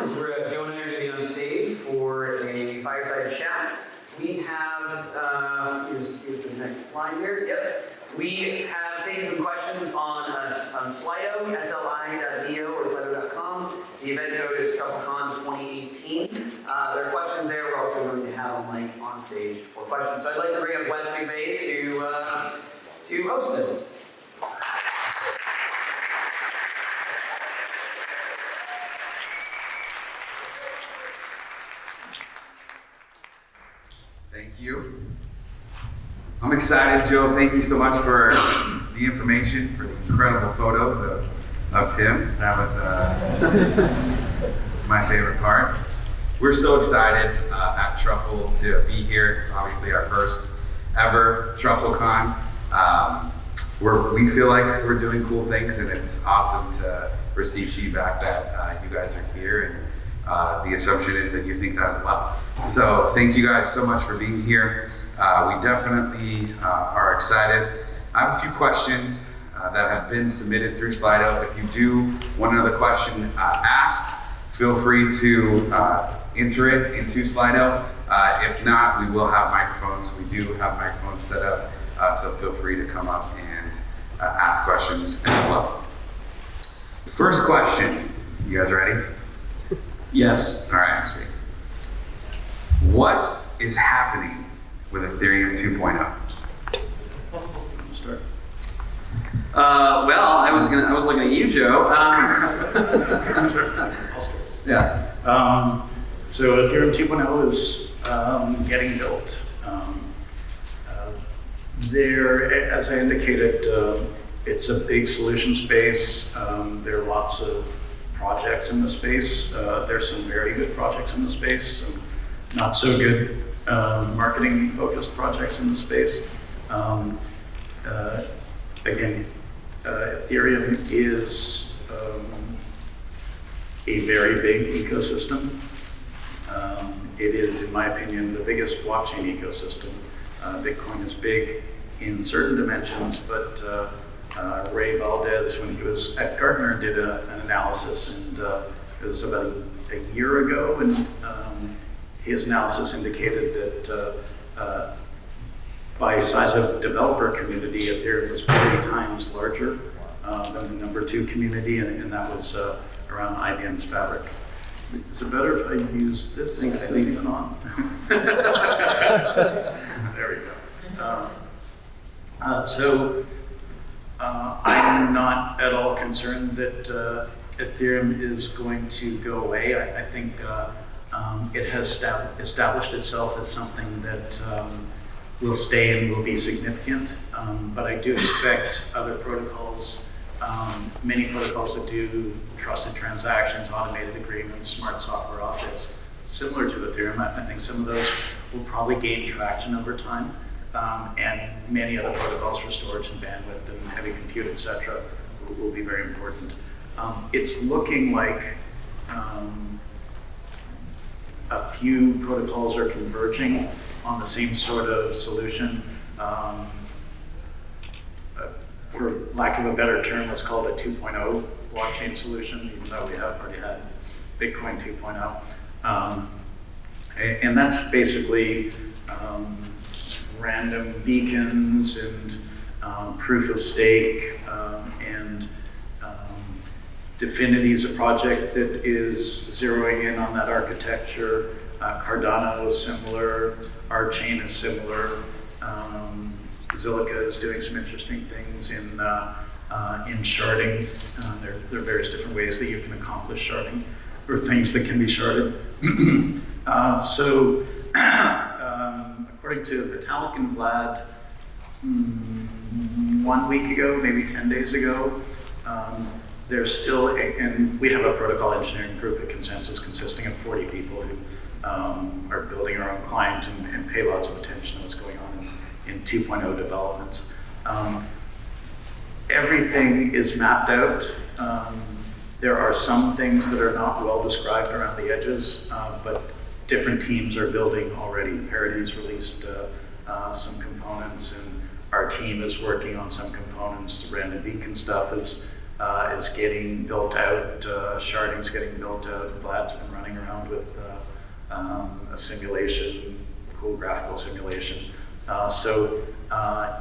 is Joe and I are going to be on stage for a Fireside Chat. We have, let's see the next slide here. Yep. We have taken some questions on Slido, sli.do or slido.com. The event code is TruffleCon 2018. There are questions there. We're also going to have them on stage for questions. So I'd like to bring up Wes McVay to host this. Thank you. I'm excited, Joe. Thank you so much for the information, for the incredible photos of Tim. That was my favorite part. We're so excited at Truffle to be here. It's obviously our first ever TruffleCon. We feel like we're doing cool things, and it's awesome to receive feedback that you guys are here, and the assumption is that you think that as well. So thank you guys so much for being here. We definitely are excited. I have a few questions that have been submitted through Slido. If you do want another question asked, feel free to enter it into Slido. If not, we will have microphones. We do have microphones set up, so feel free to come up and ask questions as well. The first question, you guys ready? Yes. All right, sweet. What is happening with Aetherium 2.0? Start. Well, I was looking at you, Joe. Yeah. So Aetherium 2.0 is getting built. There, as I indicated, it's a big solution space. There are lots of projects in the space. There's some very good projects in the space, some not so good marketing focused projects in the space. Again, Aetherium is a very big ecosystem. It is, in my opinion, the biggest blockchain ecosystem. Bitcoin is big in certain dimensions, but Ray Valdez, when he was at Gartner, did an analysis, and it was about a year ago, and his analysis indicated that by size of developer community, Ethereum was 40 times larger than the number 2 community, and that was around IBM's Fabric. Is it better if I use this? Is this even on? There we go. I'm not at all concerned that Ethereum is going to go away. I think it has established itself as something that will stay and will be significant. But I do expect other protocols, many protocols that do trusted transactions, automated agreements, smart software objects, similar to Ethereum. I think some of those will probably gain traction over time. And many other protocols for storage and bandwidth and heavy compute, etc., will be very important. It's looking like a few protocols are converging on the same sort of solution. For lack of a better term, let's call it a 2.0 blockchain solution, even though we have already had Bitcoin 2.0. And that's basically random beacons and proof of stake, and Dfinity is a project that is zeroing in on that architecture. Cardano is similar, Archain is similar. Zilliqa is doing some interesting things in sharding. There are various different ways that you can accomplish sharding, or things that can be sharded. According to Vitalik and Vlad, 1 week ago, maybe 10 days ago, there's still, and we have a protocol engineering group at Consensus consisting of 40 people who are building our own client and pay lots of attention to what's going on in 2.0 development. Everything is mapped out. There are some things that are not well described around the edges, but different teams are building already. Parity's released some components, and our team is working on some components. The random beacon stuff is is getting built out. Sharding's getting built out. Vlad's been running around with a simulation, cool graphical simulation. So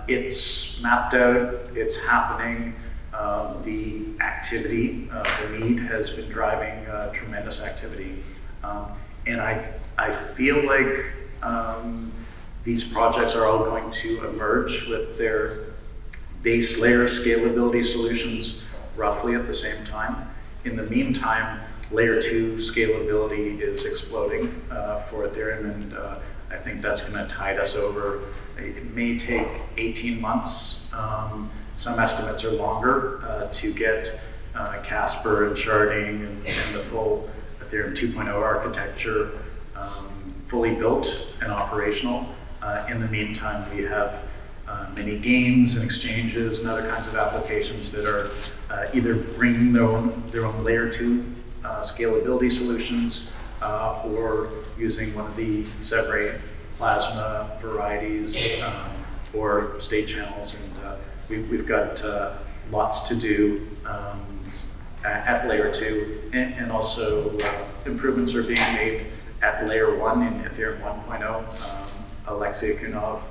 it's mapped out, it's happening. The activity, the need has been driving tremendous activity. And I feel like these projects are all going to emerge with their base layer scalability solutions roughly at the same time. In the meantime, layer 2 scalability is exploding for Ethereum, and I think that's going to tide us over. It may take 18 months. Some estimates are longer to get Casper and sharding and the full Ethereum 2.0 architecture fully built and operational. In the meantime, we have many games and exchanges and other kinds of applications that are either bringing their own layer 2 scalability solutions or using one of the Separate Plasma varieties or state channels. And we've got lots to do at layer 2, and also improvements are being made at layer 1 in Ethereum 1.0. Alexei Kunov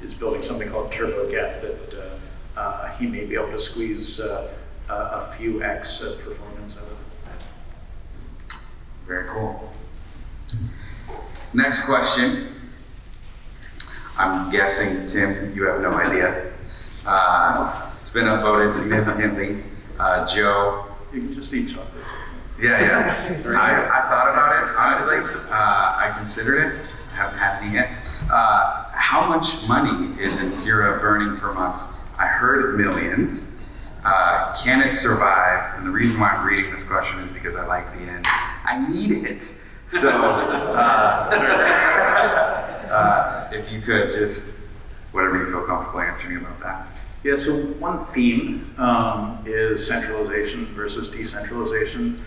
is building something called TurboGet that he may be able to squeeze a few X of performance out of it. Very cool. Next question. I'm guessing, Tim, you have no idea. It's been upvoted significantly. Joe. You can just eat chocolate. Yeah. I thought about it, honestly. I considered it. I haven't had any yet. How much money is Infura burning per month? I heard millions. Can it survive? And the reason why I'm reading this question is because I like the end. I need it. So, if you could just, whatever you feel comfortable answering about that. Yeah, so one theme is centralization versus decentralization.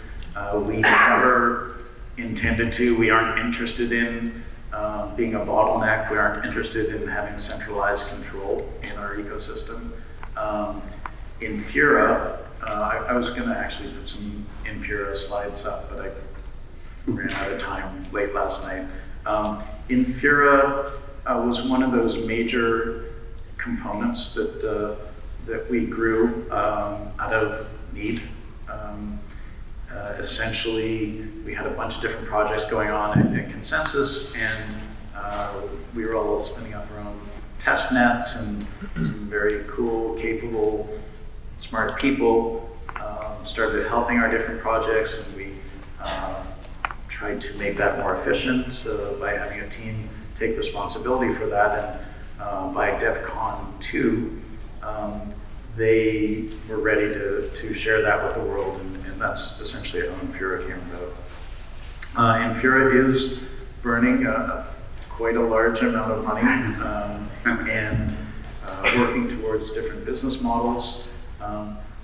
We never intended to, we aren't interested in being a bottleneck, we aren't interested in having centralized control in our ecosystem. Infura, I was gonna actually put some Infura slides up, but I ran out of time late last night. Infura was one of those major components that we grew out of need. Essentially, we had a bunch of different projects going on at Consensus, and we were all spinning up our own test nets, and some very cool, capable, smart people started helping our different projects, and we tried to make that more efficient by having a team take responsibility for that. And by DevCon 2, they were ready to share that with the world, and that's essentially how Infura came about. Infura is burning quite a large amount of money and working towards different business models.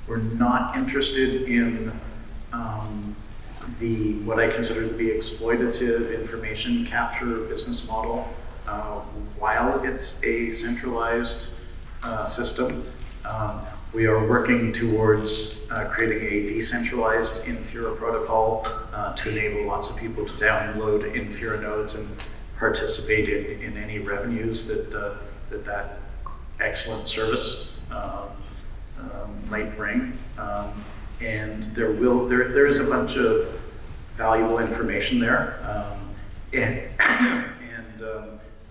We're not interested in what I consider to be exploitative information capture business model. While it's a centralized system, we are working towards creating a decentralized Infura protocol to enable lots of people to download Infura nodes and participate in any revenues that excellent service might bring. And there is a bunch of valuable information there, and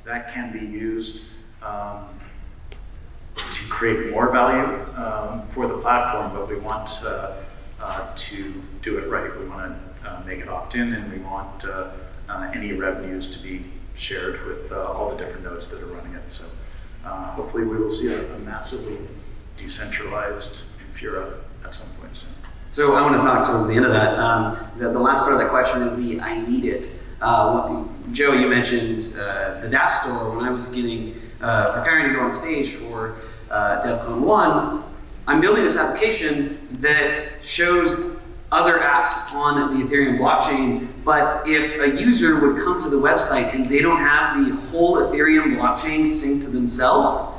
that can be used to create more value for the platform, but we want to do it right. We want to make it opt-in, and we want any revenues to be shared with all the different nodes that are running it. So hopefully we will see a massively decentralized Infura at some point soon. So I want to talk towards the end of that. The last part of that question is the I need it. Joe, you mentioned the dApp Store. When I was preparing to go on stage for DevCon 1, I'm building this application that shows other apps on the Ethereum blockchain, but if a user would come to the website and they don't have the whole Ethereum blockchain synced to themselves,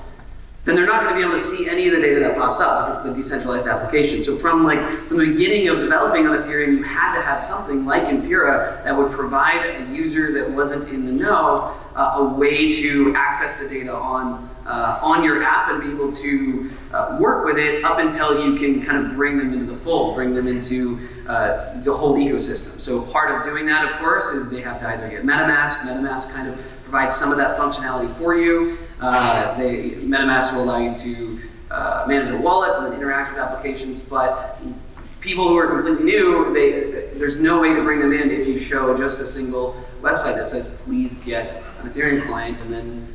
then they're not going to be able to see any of the data that pops up because it's a decentralized application. So from the beginning of developing on Ethereum, you had to have something like Infura that would provide a user that wasn't in the know a way to access the data on your app and be able to work with it up until you can kind of bring them into the fold, bring them into the whole ecosystem. So part of doing that, of course, is they have to either get MetaMask. MetaMask kind of provides some of that functionality for you. MetaMask will allow you to manage a wallet and then interact with applications, but people who are completely new, there's no way to bring them in if you show just a single website that says, please get an Ethereum client, and then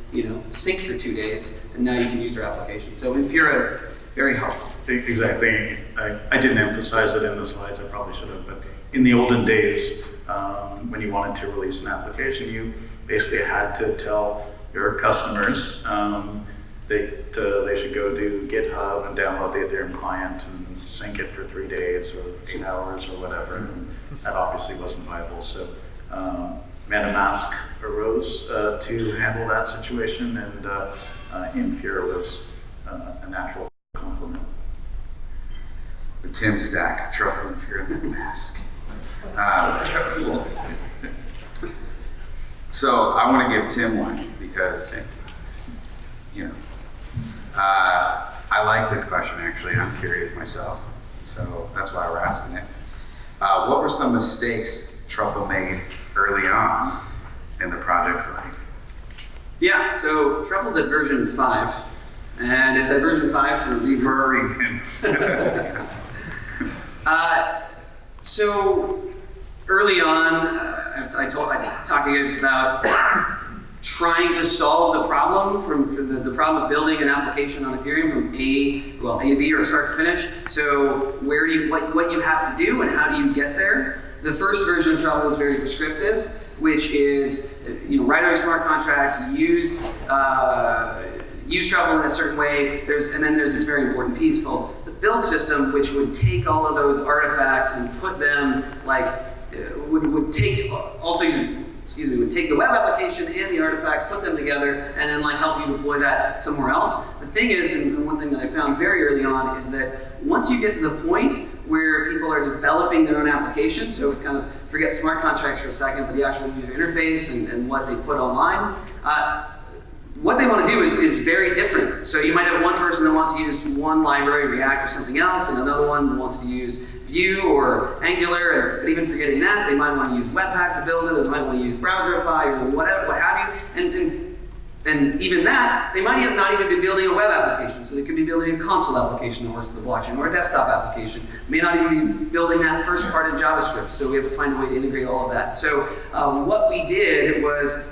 sync for 2 days, and now you can use your application. So Infura is very helpful. Exactly. I didn't emphasize it in the slides, I probably should have, but in the olden days, when you wanted to release an application, you basically had to tell your customers they should go to GitHub and download the Ethereum client and sync it for 3 days or 8 hours or whatever. And that obviously wasn't viable. So MetaMask arose to handle that situation, and Infura was a natural complement. The Tim stack, Truffle, Infura, MetaMask. So I want to give Tim one because, I like this question actually, and I'm curious myself. So that's why we're asking it. What were some mistakes Truffle made early on in the project's life? Yeah, so Truffle's at version 5, and it's at version 5 for a reason. For a reason. So early on, I talked to you guys about trying to solve the problem the problem of building an application on Ethereum from A to B or start to finish. So what you have to do and how do you get there? The first version of Truffle is very prescriptive, which is write all your smart contracts, use Truffle in a certain way. And then there's this very important piece called the build system, which would take all of those artifacts and put them would take the web application and the artifacts, put them together, and then help you deploy that somewhere else. The thing is, and one thing that I found very early on, is that once you get to the point where people are developing their own application, so kind of forget smart contracts for a second, but the actual user interface and what they put online, what they want to do is very different. So you might have one person that wants to use one library, React or something else, and another one wants to use Vue or Angular, but even forgetting that, they might want to use Webpack to build it, or they might want to use Browserify or whatever, what have you. And even that, they might not even be building a web application. So they could be building a console application that works to the blockchain, or a desktop application. May not even be building that first part in JavaScript. So we have to find a way to integrate all of that. So what we did was,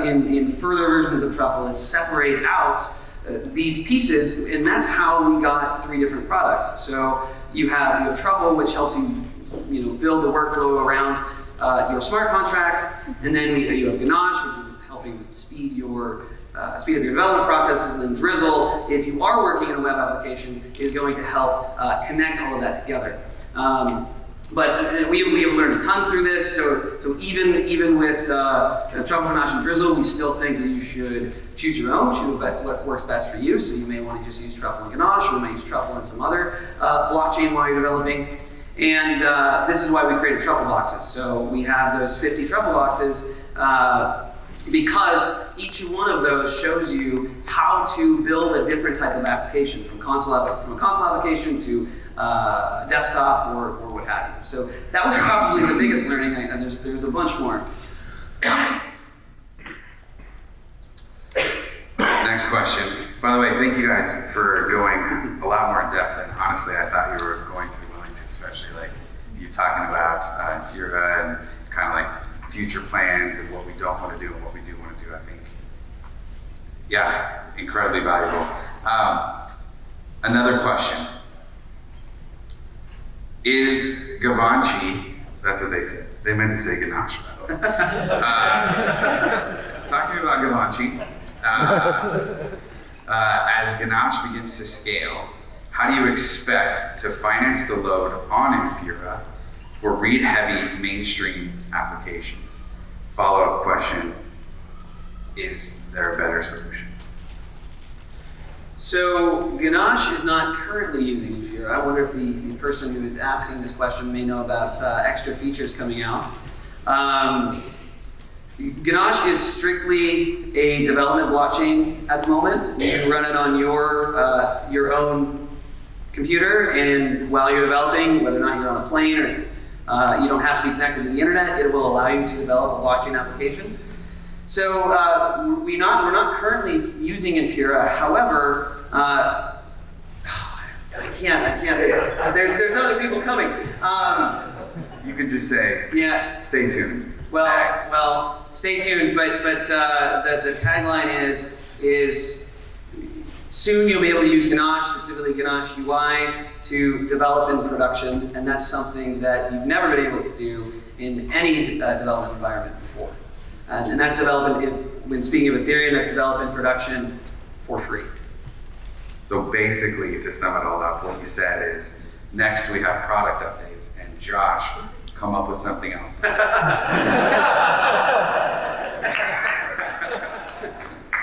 in further versions of Truffle, is separate out these pieces, and that's how we got 3 different products. So you have Truffle, which helps you build the workflow around your smart contracts, and then you have Ganache, which is helping speed up your development processes, and then Drizzle, if you are working in a web application, is going to help connect all of that together. But we have learned a ton through this, so even with Truffle, Ganache, and Drizzle, we still think that you should choose your own, choose what works best for you. So you may want to just use Truffle and Ganache, or you might use Truffle and some other blockchain while you're developing. And this is why we created Truffle boxes. So we have those 50 Truffle boxes because each one of those shows you how to build a different type of application, from a console application to desktop or what have you. So that was probably the biggest learning. There's a bunch more. Next question. By the way, thank you guys for going a lot more in depth than honestly I thought you were going to be willing to, especially you talking about Infura and kind of future plans and what we don't want to do and what we do want to do. I think, yeah, incredibly valuable. Another question. Is Givenchy, that's what they said. They meant to say Ganache, by the way. Talk to me about Givenchy. As Ganache begins to scale, how do you expect to finance the load on Infura for read-heavy mainstream applications? Follow-up question, is there a better solution? So Ganache is not currently using Infura. I wonder if the person who is asking this question may know about extra features coming out. Ganache is strictly a development blockchain at the moment. You can run it on your own computer, and while you're developing, whether or not you're on a plane or you don't have to be connected to the internet, it will allow you to develop a blockchain application. So we're not currently using Infura. However, I can't. There's other people coming. You could just say, yeah. Stay tuned. Well, stay tuned. But the tagline is soon you'll be able to use Ganache, specifically Ganache UI, to develop in production, and that's something that you've never been able to do in any development environment before. And that's development, when speaking of Ethereum, that's developed in production for free. So basically, to sum it all up, what you said is, next we have product updates, and Josh, come up with something else.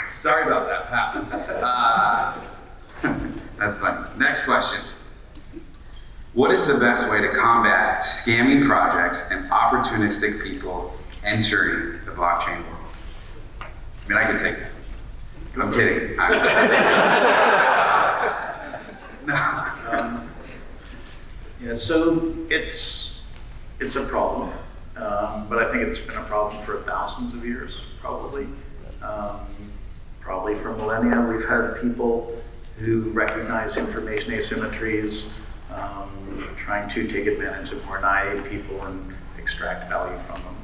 Sorry about that, Pat. That's funny. Next question. What is the best way to combat scammy projects and opportunistic people entering the blockchain world? I mean, I could take this one. I'm kidding. No. Yeah, so it's a problem, but I think it's been a problem for thousands of years, probably. Probably for millennia, we've had people who recognize information asymmetries, trying to take advantage of more naive people and extract value from them.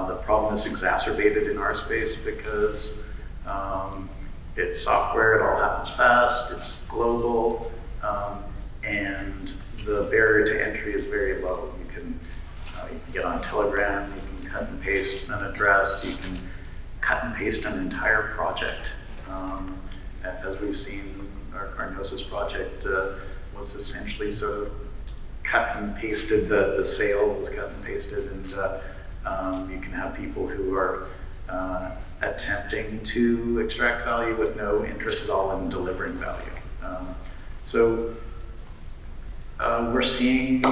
The problem is exacerbated in our space because it's software, it all happens fast, it's global, and the barrier to entry is very low. You can get on Telegram, you can cut and paste an address, you can cut and paste an entire project. As we've seen, our Gnosis project was essentially sort of cut and pasted, the sale was cut and pasted, and you can have people who are attempting to extract value with no interest at all in delivering value. So we're seeing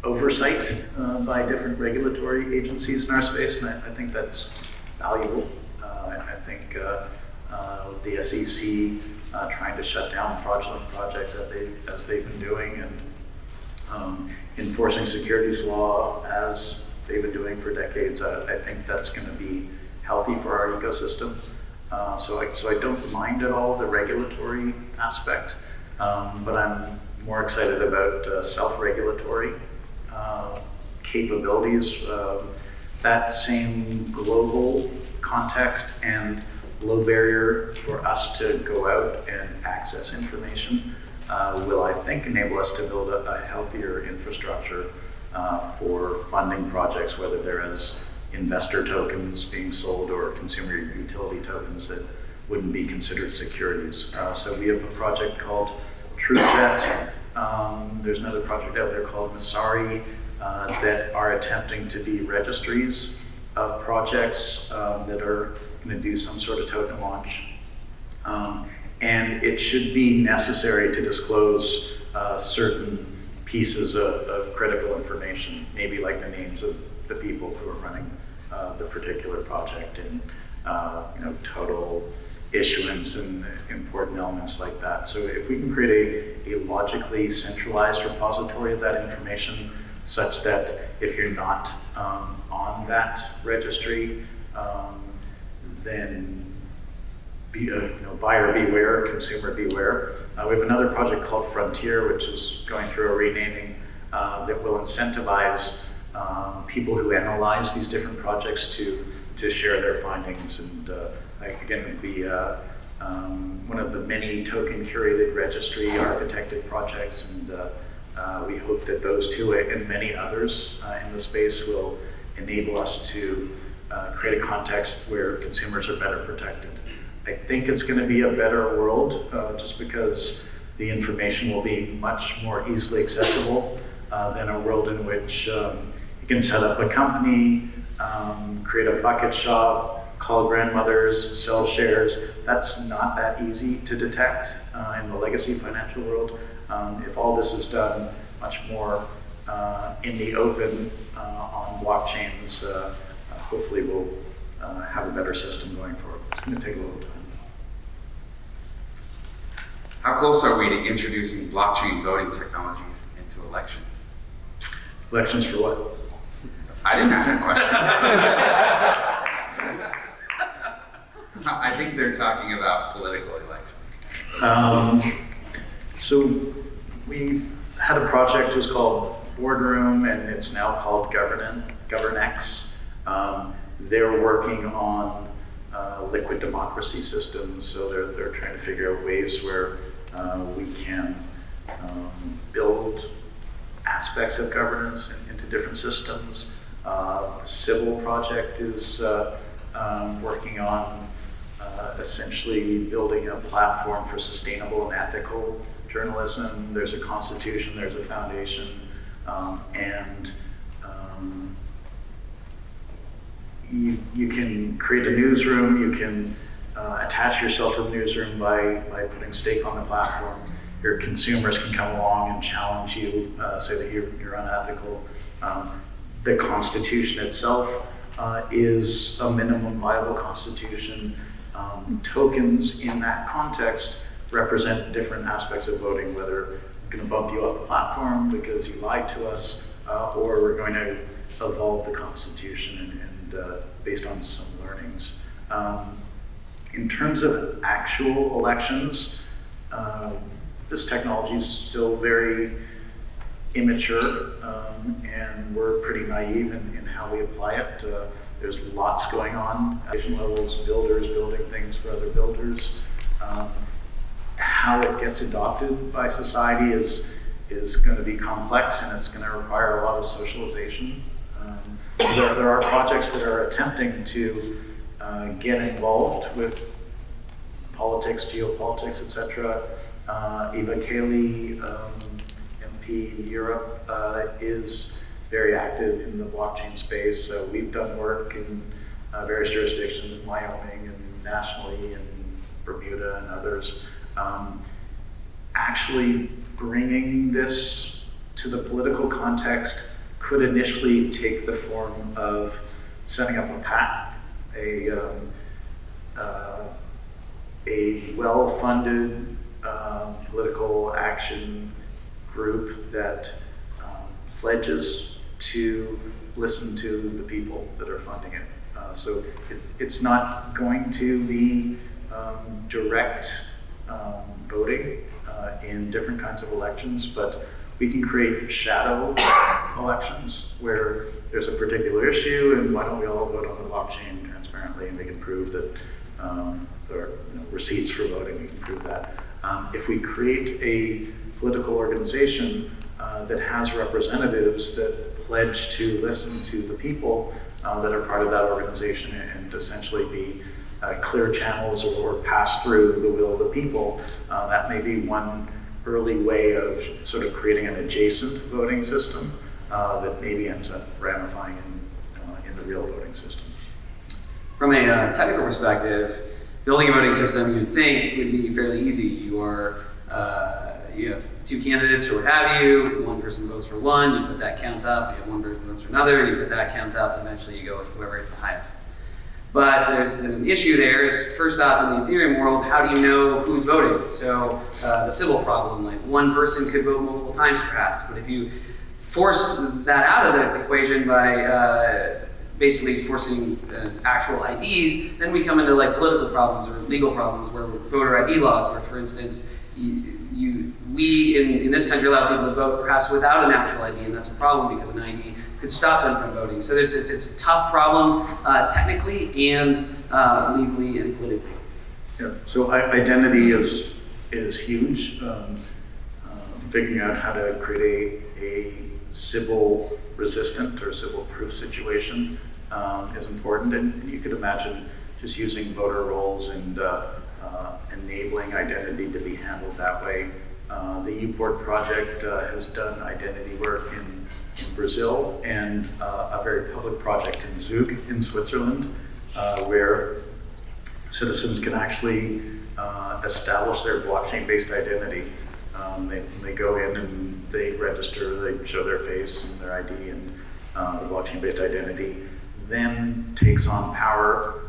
oversight by different regulatory agencies in our space, and I think that's valuable. I think the SEC trying to shut down fraudulent projects as they've been doing, and enforcing securities law as they've been doing for decades, I think that's going to be healthy for our ecosystem. So I don't mind at all the regulatory aspect, but I'm more excited about self-regulatory capabilities. That same global context and low barrier for us to go out and access information will, I think, enable us to build a healthier infrastructure for funding projects, whether they're as investor tokens being sold or consumer utility tokens that wouldn't be considered securities. So we have a project called TrueSet. There's another project out there called Masari that are attempting to be registries of projects that are going to do some sort of token launch. And it should be necessary to disclose certain pieces of critical information, maybe like the names of the people who are running the particular project, and total issuance and important elements like that. So if we can create a logically centralized repository of that information, such that if you're not on that registry, then buyer beware, consumer beware. We have another project called Frontier, which is going through a renaming that will incentivize people who analyze these different projects to share their findings. And again, it would be one of the many token curated registry architected projects, and we hope that those two and many others in the space will enable us to create a context where consumers are better protected. I think it's going to be a better world just because the information will be much more easily accessible than a world in which you can set up a company, create a bucket shop, call grandmothers, sell shares. That's not that easy to detect in the legacy financial world. If all this is done much more in the open on blockchains, hopefully we'll have a better system going forward. It's going to take a little time. How close are we to introducing blockchain voting technologies into elections? Elections for what? I didn't ask the question. I think they're talking about political elections. So we've had a project, it was called Boardroom, and it's now called GovernX. They're working on liquid democracy systems, so they're trying to figure out ways where we can build aspects of governance into different systems. The Civil project is working on essentially building a platform for sustainable and ethical journalism. There's a constitution, there's a foundation, and you can create a newsroom, you can attach yourself to the newsroom by putting stake on the platform. Your consumers can come along and challenge you, say that you're unethical. The Constitution itself is a minimum viable constitution. Tokens in that context represent different aspects of voting, whether we're going to bump you off the platform because you lied to us, or we're going to evolve the Constitution and based on some learnings. In terms of actual elections, this technology is still very immature, and we're pretty naive in how we apply it. There's lots going on, levels, builders building things for other builders. How it gets adopted by society is going to be complex, and it's going to require a lot of socialization. There are projects that are attempting to get involved with politics, geopolitics, etc. Eva Cayley, MP in Europe, is very active in the blockchain space. We've done work in various jurisdictions in Wyoming and nationally in Bermuda and others. Actually bringing this to the political context could initially take the form of setting up a PAC, a well-funded political action group that pledges to listen to the people that are funding it. So it's not going to be direct voting in different kinds of elections, but we can create shadow elections where there's a particular issue, and why don't we all vote on the blockchain transparently, and we can prove that there are receipts for voting, we can prove that. If we create a political organization that has representatives that pledge to listen to the people that are part of that organization and essentially be clear channels or pass through the will of the people, that may be one early way of sort of creating an adjacent voting system that maybe ends up ramifying in the real voting system. From a technical perspective, building a voting system you'd think would be fairly easy. You have two candidates or what have you, one person votes for one, you put that count up, you have one person votes for another, you put that count up, and eventually you go with whoever gets the highest. But there's an issue there is, first off, in the Ethereum world, how do you know who's voting? So the Sybil problem, like one person could vote multiple times perhaps, but if you force that out of the equation by basically forcing actual IDs, then we come into like political problems or legal problems where voter ID laws, where for instance, we in this country allow people to vote perhaps without an actual ID, and that's a problem because an ID could stop them from voting. So it's a tough problem technically and legally and politically. Yeah. So identity is huge. Figuring out how to create a Sybil resistant or Sybil proof situation is important, and you could imagine just using voter rolls and enabling identity to be handled that way. The Uport project has done identity work in Brazil, and a very public project in Zug in Switzerland where citizens can actually establish their blockchain-based identity. They go in and they register, they show their face and their ID and the blockchain-based identity, then takes on power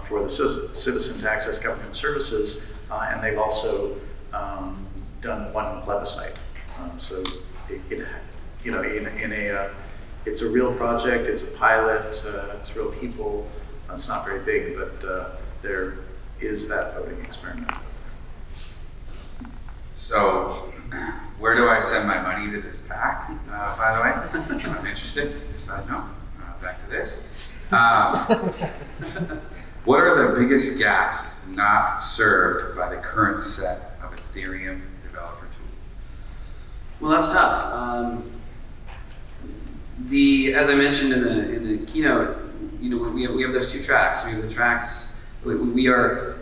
for the citizen to access government services, and they've also done one plebiscite. So it's a real project, it's a pilot, it's real people. It's not very big, but there is that voting experiment. So, where do I send my money to this PAC, by the way? I'm interested. Side note, back to this. What are the biggest gaps not served by the current set of Ethereum developer tools? Well, that's tough. As I mentioned in the keynote, we have those two tracks. We have the tracks. We are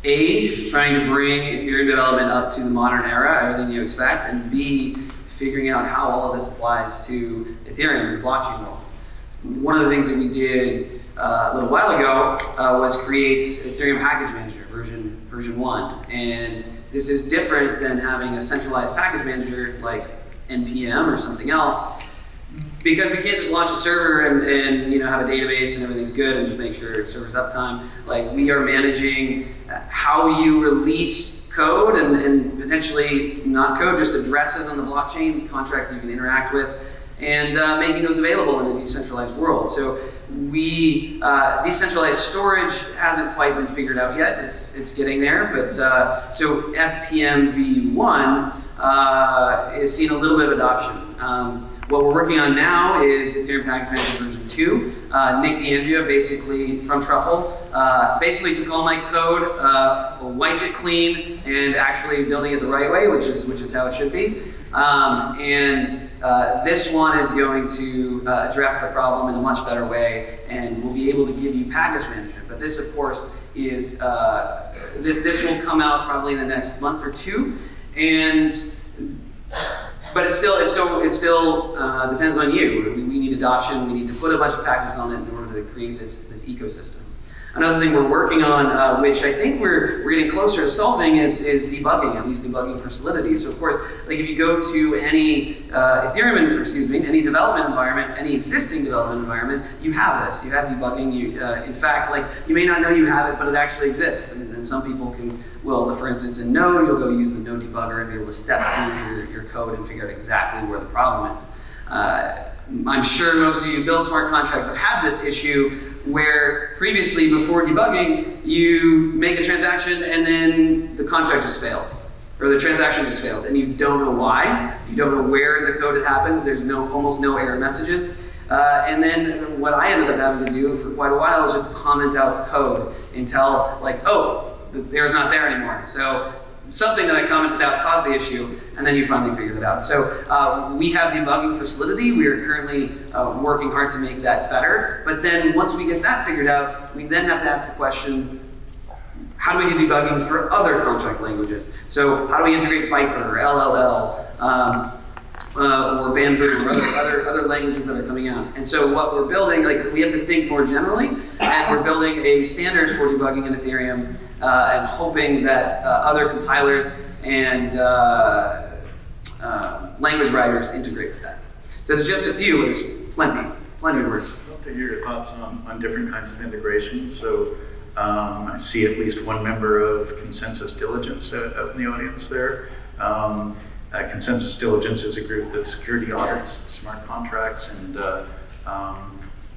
trying to bring Ethereum development up to the modern era, everything you expect, and B, figuring out how all of this applies to Ethereum, the blockchain world. One of the things that we did a little while ago was create Ethereum Package Manager version 1, and this is different than having a centralized package manager like NPM or something else, because we can't just launch a server and have a database and everything's good and just make sure it's server's uptime. Like, we are managing how you release code and potentially not code, just addresses on the blockchain, contracts that you can interact with, and making those available in a decentralized world. So decentralized storage hasn't quite been figured out yet. It's getting there, but so FPM v1 is seeing a little bit of adoption. What we're working on now is Ethereum Package Manager version 2. Nick D'Andrea, basically from Truffle, basically took all my code, wiped it clean, and actually building it the right way, which is how it should be. This one is going to address the problem in a much better way, and we'll be able to give you package management. But this, of course, is this will come out probably in the next month or two, but it still depends on you. We need adoption. We need to put a bunch of packages on it in order to create this ecosystem. Another thing we're working on, which I think we're getting closer to solving, is debugging, at least debugging for Solidity. So of course, like if you go to any any development environment, any existing development environment, you have this. You have debugging. In fact, like you may not know you have it, but it actually exists. And some people will, for instance, in Node, you'll go use the Node debugger and be able to step through your code and figure out exactly where the problem is. I'm sure most of you who build smart contracts have had this issue where previously, before debugging, you make a transaction and then the contract just fails, or the transaction just fails, and you don't know why. You don't know where the code happens. There's almost no error messages. And then what I ended up having to do for quite a while is just comment out the code until, like, oh, the error's not there anymore. So something that I commented out caused the issue, and then you finally figured it out. So we have debugging for Solidity. We are currently working hard to make that better. But then once we get that figured out, we then have to ask the question, how do we do debugging for other contract languages? So how do we integrate Viper or LLL or Bamboo or other languages that are coming out? And so what we're building, like, we have to think more generally, and we're building a standard for debugging in Ethereum and hoping that other compilers and language writers integrate with that. So there's just a few, but there's plenty of work. I'd love to hear your thoughts on different kinds of integrations. So I see at least one member of Consensus Diligence out in the audience there. Consensus Diligence is a group that security audits smart contracts and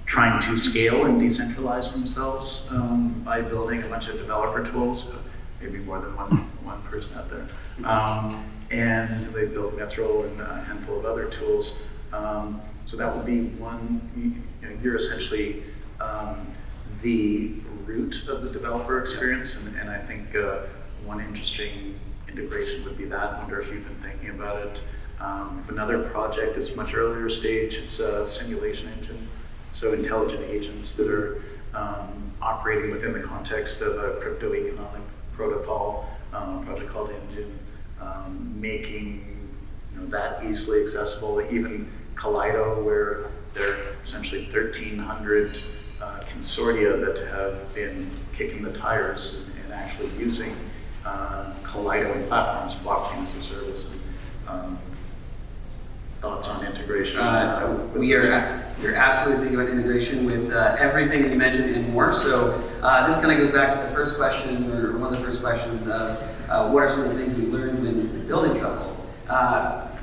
trying to scale and decentralize themselves by building a bunch of developer tools, maybe more than one person out there. And they built Metro and a handful of other tools. So that would be one. You're essentially the root of the developer experience, and I think one interesting integration would be that. I wonder if you've been thinking about it. If another project that's much earlier stage, it's a simulation engine. So intelligent agents that are operating within the context of a crypto economic protocol, project called Engine, making that easily accessible. Even Kaleido, where there are essentially 1,300 consortia that have been kicking the tires and actually using Kaleido and platforms, blockchain as a service. Thoughts on integration? We're absolutely thinking about integration with everything that you mentioned and more. So this kind of goes back to the first question, or one of the first questions of what are some of the things we learned when building Truffle.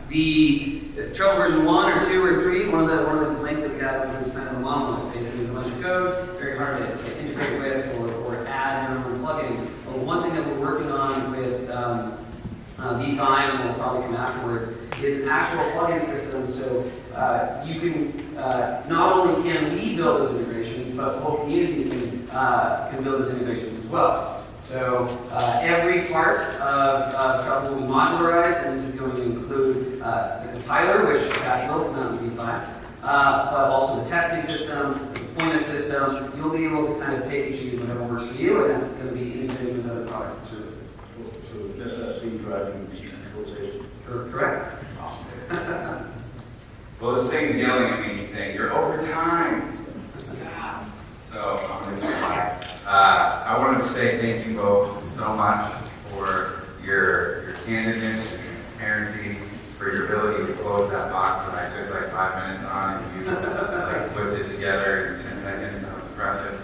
The Truffle version 1 or 2 or 3, one of the complaints that we had was this kind of a monolith. Basically, it was a bunch of code, very hard to integrate with or add your own plugin. But one thing that we're working on with V5, and will probably come afterwards, is an actual plugin system. So you can, not only can we build those integrations, but the whole community can build those integrations as well. So every part of Truffle will be modularized, and this is going to include the compiler, which got built on V5, but also the testing system, the deployment system. You'll be able to kind of pick and choose whatever works for you, and that's going to be integrated with other products and services. So SSV driving decentralization. Correct. Awesome. Well, this thing is yelling at me, saying, "You're over time. Stop." So I'm going to do that. I wanted to say thank you both so much for your candidness, your transparency, for your ability to close that box that I took like 5 minutes on, and you like whipped it together in 10 seconds. That was impressive.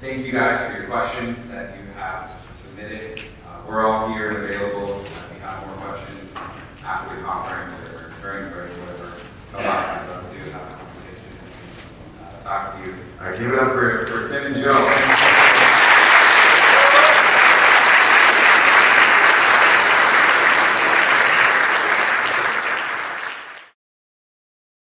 Thank you guys for your questions that you have submitted. We're all here and available. If you have more questions after the conference or during the break, whatever, come on. I'd love to have a conversation. Talk to you. All right, give it up for Tim and Joe.